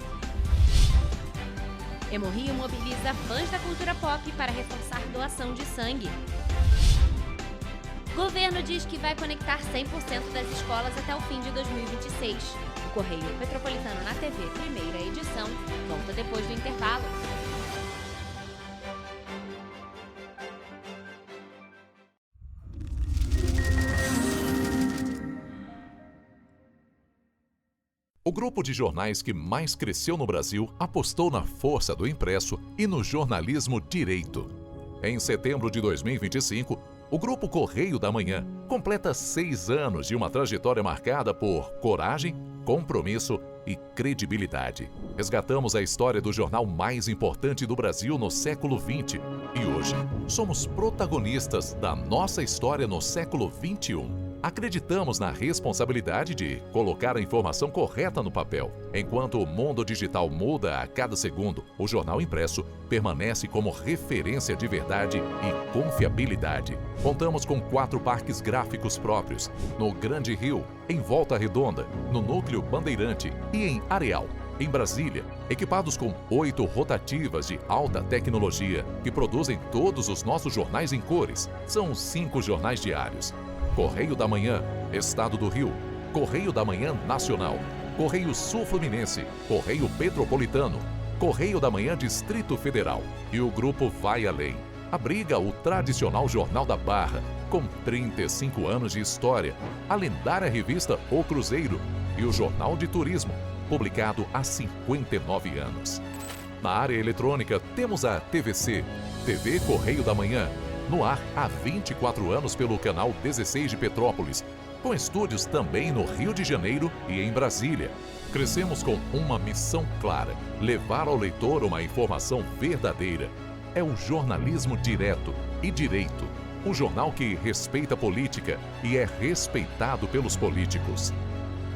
Hemorrio mobiliza fãs da cultura pop para reforçar doação de sangue. Governo diz que vai conectar 100% das escolas até o fim de 2026. O Correio Petropolitano na TV, primeira edição, volta depois do intervalo. O grupo de jornais que mais cresceu no Brasil apostou na força do impresso e no jornalismo direito. Em setembro de 2025, o Grupo Correio da Manhã completa 6 anos de uma trajetória marcada por coragem, compromisso e credibilidade. Resgatamos a história do jornal mais importante do Brasil no século XX e hoje somos protagonistas da nossa história no século XXI. Acreditamos na responsabilidade de colocar a informação correta no papel. Enquanto o mundo digital muda a cada segundo, o jornal impresso permanece como referência de verdade e confiabilidade. Contamos com 4 parques gráficos próprios, no Grande Rio, em Volta Redonda, no Núcleo Bandeirante e em Areal, em Brasília, equipados com 8 rotativas de alta tecnologia que produzem todos os nossos jornais em cores. São 5 jornais diários. Correio da Manhã, Estado do Rio, Correio da Manhã Nacional, Correio Sul-Fluminense, Correio Petropolitano, Correio da Manhã Distrito Federal. E o grupo vai além. Abriga o tradicional Jornal da Barra, com 35 anos de história, a lendária revista O Cruzeiro e o Jornal de Turismo, publicado há 59 anos. Na área eletrônica, temos a TVC, TV Correio da Manhã, no ar há 24 anos pelo canal 16 de Petrópolis, com estúdios também no Rio de Janeiro e em Brasília. Crescemos com uma missão clara: levar ao leitor uma informação verdadeira. É o jornalismo direto e direito, um jornal que respeita a política e é respeitado pelos políticos.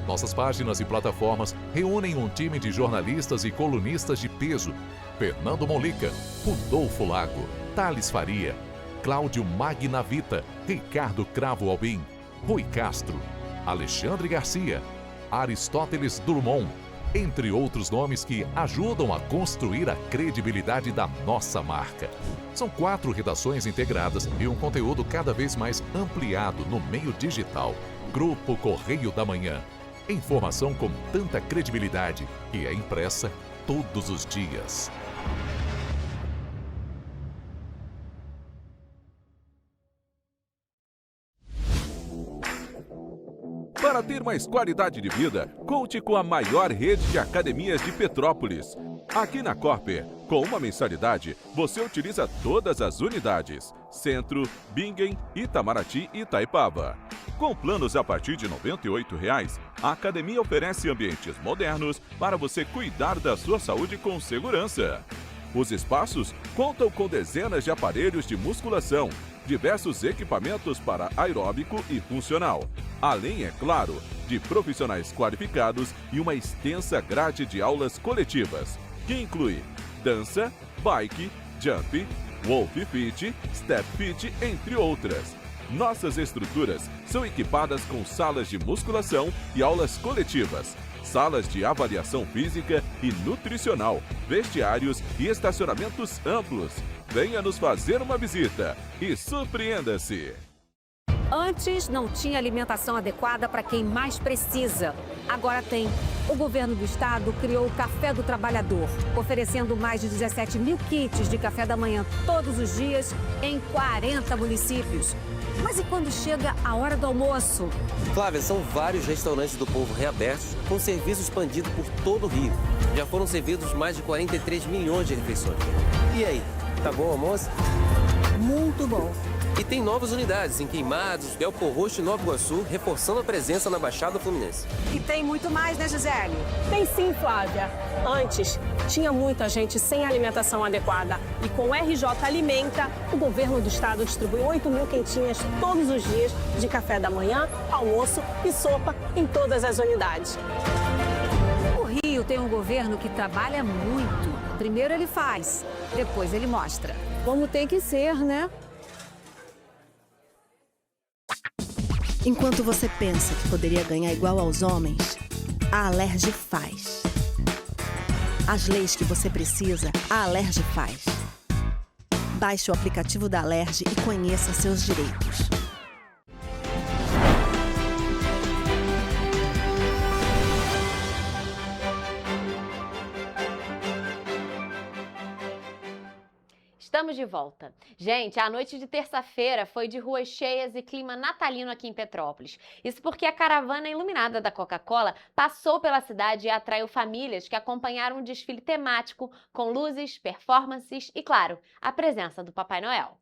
Nossas páginas e plataformas reúnem um time de jornalistas e colunistas de peso: Fernando Molica, Rodolfo Lago, Thales Faria, Cláudio Magnavita, Ricardo Cravo Albim, Rui Castro, Alexandre Garcia, Aristóteles Drummond, entre outros nomes que ajudam a construir a credibilidade da nossa marca. São 4 redações integradas e um conteúdo cada vez mais ampliado no meio digital. Grupo Correio da Manhã. Informação com tanta credibilidade que é impressa todos os dias. Para ter mais qualidade de vida, conte com a maior rede de academias de Petrópolis. Aqui na Corper, com uma mensalidade, você utiliza todas as unidades: Centro, Bingen, Itamaraty e Itaipava. Com planos a partir de R$ 98,00, a academia oferece ambientes modernos para você cuidar da sua saúde com segurança. Os espaços contam com dezenas de aparelhos de musculação, diversos equipamentos para aeróbico e funcional, além, é claro, de profissionais qualificados e uma extensa grade de aulas coletivas, que inclui dança, bike, jump, wolf fit, step fit, entre outras. Nossas estruturas são equipadas com salas de musculação e aulas coletivas, salas de avaliação física e nutricional, vestiários e estacionamentos amplos. Venha nos fazer uma visita e surpreenda-se! Antes não tinha alimentação adequada para quem mais precisa. Agora tem. O governo do estado criou o Café do Trabalhador, oferecendo mais de 17 mil kits de café da manhã todos os dias em 40 municípios. Mas e quando chega a hora do almoço? Flávia, são vários restaurantes do povo reabertos com serviço expandido por todo o Rio. Já foram servidos mais de 43 milhões de refeições. E aí, tá bom o almoço? Muito bom. E tem novas unidades em Queimados, Belfor Roxo e Nova Iguaçu, reforçando a presença na Baixada Fluminense. E tem muito mais, né, Gisele? Tem sim, Flávia. Antes, tinha muita gente sem alimentação adequada. E com o RJ Alimenta, o governo do estado distribui 8 mil quentinhas todos os dias de café da manhã, almoço e sopa em todas as unidades. O Rio tem um governo que trabalha muito. Primeiro ele faz, depois ele mostra. Como tem que ser, né? Enquanto você pensa que poderia ganhar igual aos homens, a Alerj faz. As leis que você precisa, a Alerj faz. Baixe o aplicativo da Alerj e conheça seus direitos. Estamos de volta. Gente, a noite de terça-feira foi de ruas cheias e clima natalino aqui em Petrópolis. Isso porque a caravana iluminada da Coca-Cola passou pela cidade e atraiu famílias que acompanharam um desfile temático com luzes, performances e, claro, a presença do Papai Noel.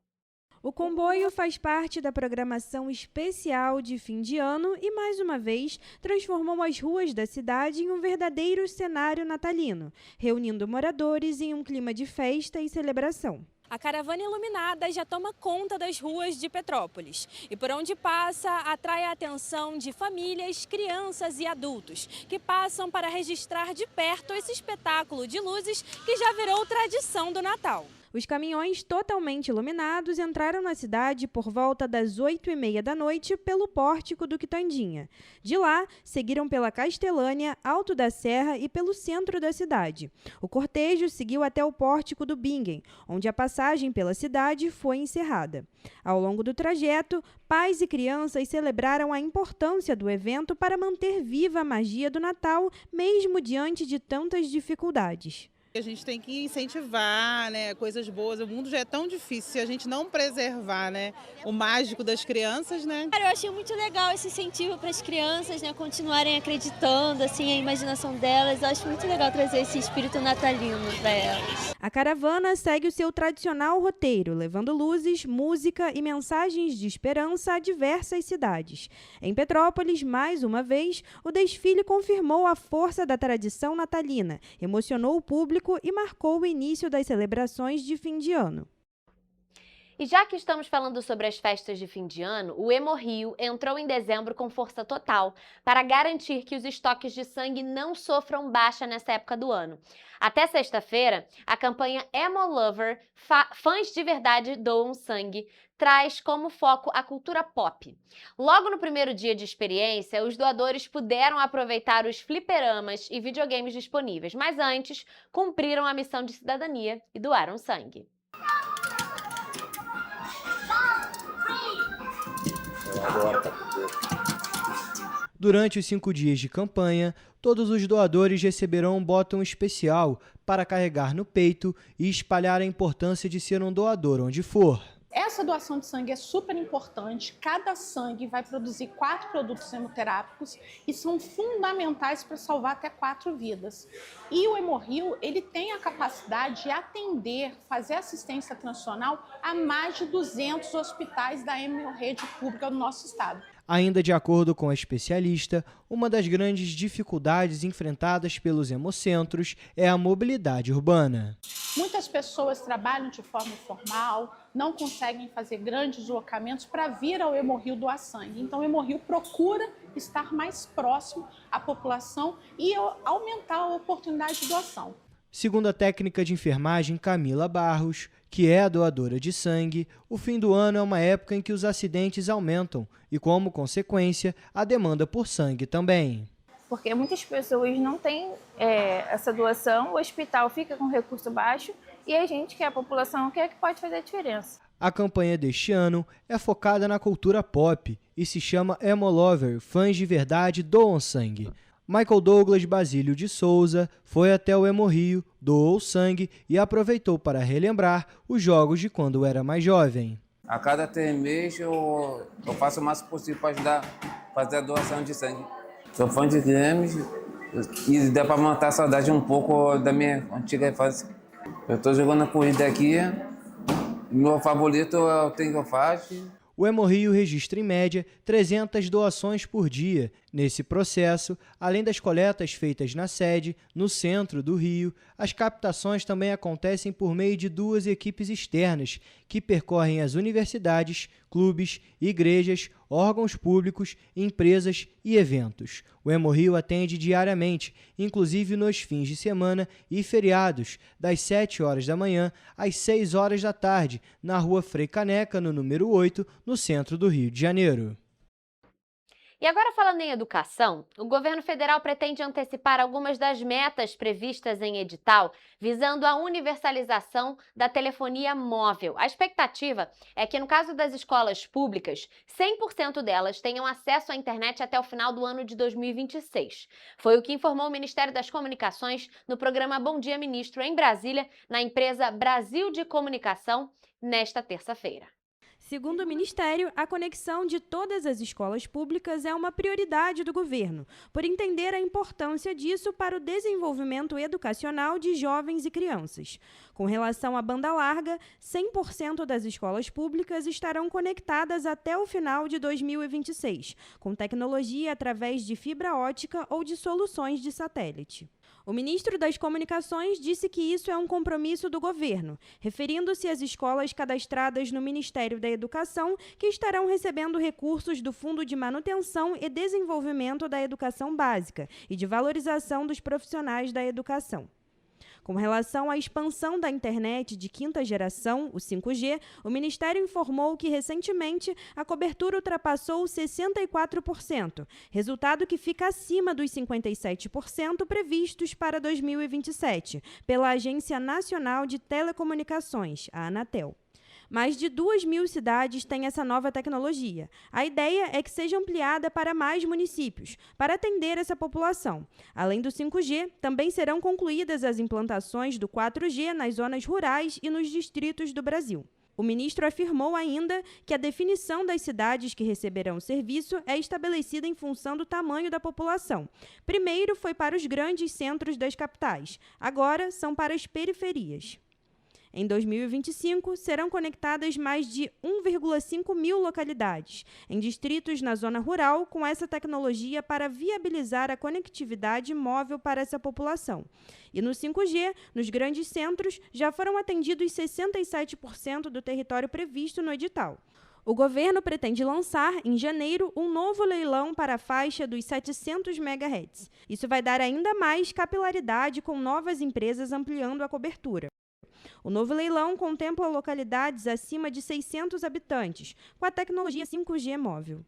O comboio faz parte da programação especial de fim de ano e, mais uma vez, transformou as ruas da cidade em um verdadeiro cenário natalino, reunindo moradores em um clima de festa e celebração. A caravana iluminada já toma conta das ruas de Petrópolis e por onde passa atrai a atenção de famílias, crianças e adultos que passam para registrar de perto esse espetáculo de luzes que já virou tradição do Natal. Os caminhões totalmente iluminados entraram na cidade por volta das 8h30 da noite pelo pórtico do Quitandinha. De lá, seguiram pela Castelânia, Alto da Serra e pelo centro da cidade. O cortejo seguiu até o pórtico do Bingen, onde a passagem pela cidade foi encerrada. Ao longo do trajeto, pais e crianças celebraram a importância do evento para manter viva a magia do Natal, mesmo diante de tantas dificuldades. A gente tem que incentivar, né, coisas boas. O mundo já é tão difícil se a gente não preservar, né, o mágico das crianças, né? Eu achei muito legal esse incentivo para as crianças, né, continuarem acreditando, assim, a imaginação delas. Eu acho muito legal trazer esse espírito natalino para elas. A caravana segue o seu tradicional roteiro, levando luzes, música e mensagens de esperança a diversas cidades. Em Petrópolis, mais uma vez, o desfile confirmou a força da tradição natalina, emocionou o público e marcou o início das celebrações de fim de ano. E já que estamos falando sobre as festas de fim de ano, o Hemorrio entrou em dezembro com força total para garantir que os estoques de sangue não sofram baixa nessa época do ano. Até sexta-feira, a campanha Hemolover, Fãs de Verdade Doam Sangue, traz como foco a cultura pop. Logo no primeiro dia de experiência, os doadores puderam aproveitar os fliperamas e videogames disponíveis, mas antes cumpriram a missão de cidadania e doaram sangue. Durante os 5 dias de campanha, todos os doadores receberão um botão especial para carregar no peito e espalhar a importância de ser um doador onde for. Essa doação de sangue é super importante. Cada sangue vai produzir 4 produtos hemoterápicos e são fundamentais para salvar até 4 vidas. E o Hemorrio, ele tem a capacidade de atender, fazer assistência transicional a mais de 200 hospitais da hemorrede pública do nosso estado. Ainda de acordo com a especialista, uma das grandes dificuldades enfrentadas pelos hemocentros é a mobilidade urbana. Muitas pessoas trabalham de forma informal, não conseguem fazer grandes deslocamentos para vir ao Hemorrio doar sangue. Então o Hemorrio procura estar mais próximo à população e aumentar a oportunidade de doação. Segundo a técnica de enfermagem Camila Barros, que é a doadora de sangue, o fim do ano é uma época em que os acidentes aumentam e, como consequência, a demanda por sangue também. Porque muitas pessoas não têm essa doação, o hospital fica com recurso baixo e a gente, que é a população, que pode fazer a diferença. A campanha deste ano é focada na cultura pop e se chama Hemolover, Fãs de Verdade Doam Sangue. Michael Douglas Basílio de Souza foi até o Hemorrio, doou sangue e aproveitou para relembrar os jogos de quando era mais jovem. A cada 3 meses eu faço o máximo possível para ajudar a fazer a doação de sangue. Sou fã de games e dá para matar a saudade um pouco da minha antiga infância. Eu estou jogando a corrida aqui, meu favorito é o Tengo Fast. O Hemorrio registra, em média, 300 doações por dia. Nesse processo, além das coletas feitas na sede, no centro do Rio, as captações também acontecem por meio de 2 equipes externas, que percorrem as universidades, clubes, igrejas, órgãos públicos, empresas e eventos. O Hemorrio atende diariamente, inclusive nos fins de semana e feriados, das 7 horas da manhã às 6 horas da tarde, na Rua Frei Caneca, no número 8, no centro do Rio de Janeiro. E agora, falando em educação, o governo federal pretende antecipar algumas das metas previstas em edital, visando a universalização da telefonia móvel. A expectativa é que, no caso das escolas públicas, 100% delas tenham acesso à internet até o final do ano de 2026. Foi o que informou o Ministério das Comunicações no programa Bom Dia Ministro, em Brasília, na empresa Brasil de Comunicação, nesta terça-feira. Segundo o Ministério, a conexão de todas as escolas públicas é uma prioridade do governo, por entender a importância disso para o desenvolvimento educacional de jovens e crianças. Com relação à banda larga, 100% das escolas públicas estarão conectadas até o final de 2026, com tecnologia através de fibra ótica ou de soluções de satélite. O ministro das Comunicações disse que isso é um compromisso do governo, referindo-se às escolas cadastradas no Ministério da Educação, que estarão recebendo recursos do Fundo de Manutenção e Desenvolvimento da Educação Básica e de Valorização dos Profissionais da Educação. Com relação à expansão da internet de quinta geração, o 5G, o Ministério informou que, recentemente, a cobertura ultrapassou 64%, resultado que fica acima dos 57% previstos para 2027, pela Agência Nacional de Telecomunicações, a Anatel. Mais de 2.000 cidades têm essa nova tecnologia. A ideia é que seja ampliada para mais municípios, para atender essa população. Além do 5G, também serão concluídas as implantações do 4G nas zonas rurais e nos distritos do Brasil. O ministro afirmou ainda que a definição das cidades que receberão o serviço é estabelecida em função do tamanho da população. Primeiro foi para os grandes centros das capitais, agora são para as periferias. Em 2025, serão conectadas mais de 1,5 mil localidades, em distritos na zona rural, com essa tecnologia para viabilizar a conectividade móvel para essa população. E no 5G, nos grandes centros, já foram atendidos 67% do território previsto no edital. O governo pretende lançar, em janeiro, um novo leilão para a faixa dos 700 MHz. Isso vai dar ainda mais capilaridade, com novas empresas ampliando a cobertura. O novo leilão contempla localidades acima de 600 habitantes, com a tecnologia 5G móvel.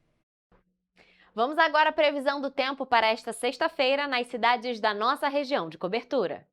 Vamos agora à previsão do tempo para esta sexta-feira nas cidades da nossa região de cobertura.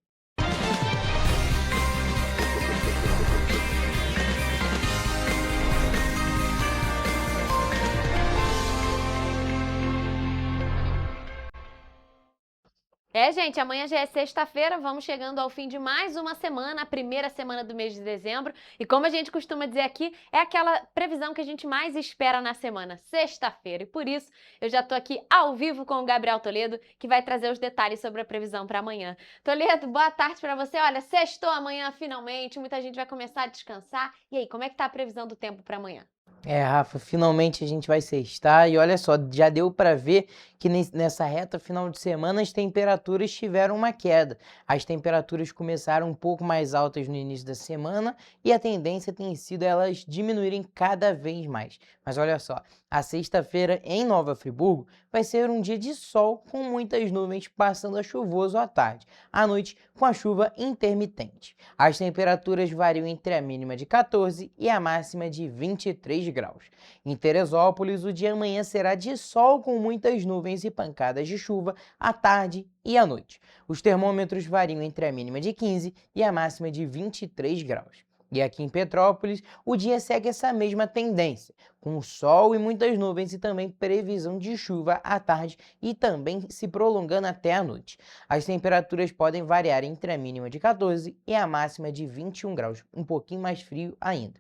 Gente, amanhã já é sexta-feira, vamos chegando ao fim de mais uma semana, a primeira semana do mês de dezembro. E como a gente costuma dizer aqui, é aquela previsão que a gente mais espera na semana, sexta-feira. E por isso, eu já tô aqui ao vivo com o Gabriel Toledo, que vai trazer os detalhes sobre a previsão para amanhã. Toledo, boa tarde para você. Olha, sextou amanhã finalmente, muita gente vai começar a descansar. E aí, como é que tá a previsão do tempo para amanhã? Rafa, finalmente a gente vai sextar e olha só, já deu para ver que nessa reta final de semana as temperaturas tiveram uma queda. As temperaturas começaram um pouco mais altas no início da semana e a tendência tem sido elas diminuírem cada vez mais. Mas olha só, a sexta-feira em Nova Friburgo vai ser um dia de sol com muitas nuvens passando a chuvoso à tarde. À noite, com a chuva intermitente. As temperaturas variam entre a mínima de 14 e a máxima de 23 graus. Em Teresópolis, o dia amanhã será de sol com muitas nuvens e pancadas de chuva à tarde e à noite. Os termômetros variam entre a mínima de 15 e a máxima de 23 graus. E aqui em Petrópolis, o dia segue essa mesma tendência, com sol e muitas nuvens e também previsão de chuva à tarde e também se prolongando até a noite. As temperaturas podem variar entre a mínima de 14 e a máxima de 21 graus, um pouquinho mais frio ainda.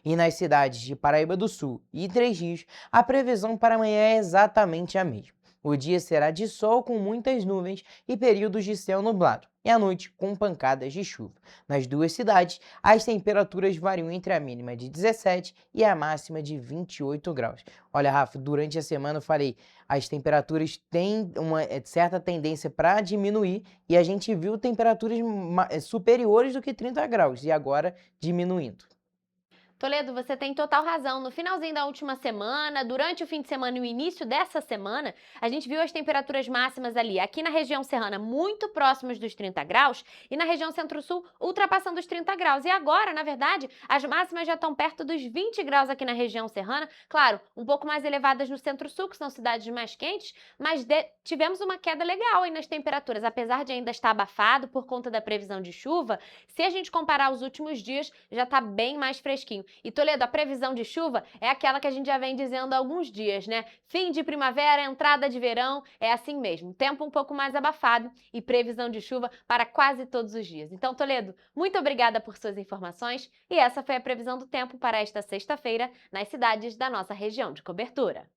E nas cidades de Paraíba do Sul e Três Rios, a previsão para amanhã é exatamente a mesma. O dia será de sol com muitas nuvens e períodos de céu nublado, e à noite com pancadas de chuva. Nas duas cidades, as temperaturas variam entre a mínima de 17 e a máxima de 28 graus. Olha, Rafa, durante a semana eu falei, as temperaturas têm uma certa tendência para diminuir e a gente viu temperaturas superiores do que 30 graus e agora diminuindo. Toledo, você tem total razão. No finalzinho da última semana, durante o fim de semana e o início dessa semana, a gente viu as temperaturas máximas ali, aqui na região serrana, muito próximas dos 30 graus e na região centro-sul, ultrapassando os 30 graus. E agora, na verdade, as máximas já estão perto dos 20 graus aqui na região serrana. Claro, um pouco mais elevadas no centro-sul, que são cidades mais quentes, mas tivemos uma queda legal aí nas temperaturas. Apesar de ainda estar abafado por conta da previsão de chuva, se a gente comparar os últimos dias, já está bem mais fresquinho. E Toledo, a previsão de chuva é aquela que a gente já vem dizendo há alguns dias, né? Fim de primavera, entrada de verão, é assim mesmo. Tempo um pouco mais abafado e previsão de chuva para quase todos os dias. Então, Toledo, muito obrigada por suas informações e essa foi a previsão do tempo para esta sexta-feira nas cidades da nossa região de cobertura.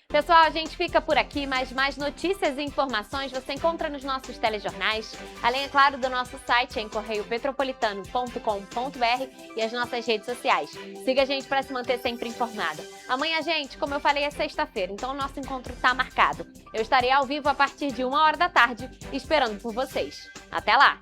Pessoal, a gente fica por aqui, mas mais notícias e informações você encontra nos nossos telejornais, além, é claro, do nosso site em correiopetropolitano.com.br e as nossas redes sociais. Siga a gente para se manter sempre informada. Amanhã, gente, como eu falei, é sexta-feira, então o nosso encontro está marcado. Eu estarei ao vivo a partir de 1h da tarde, esperando por vocês. Até lá!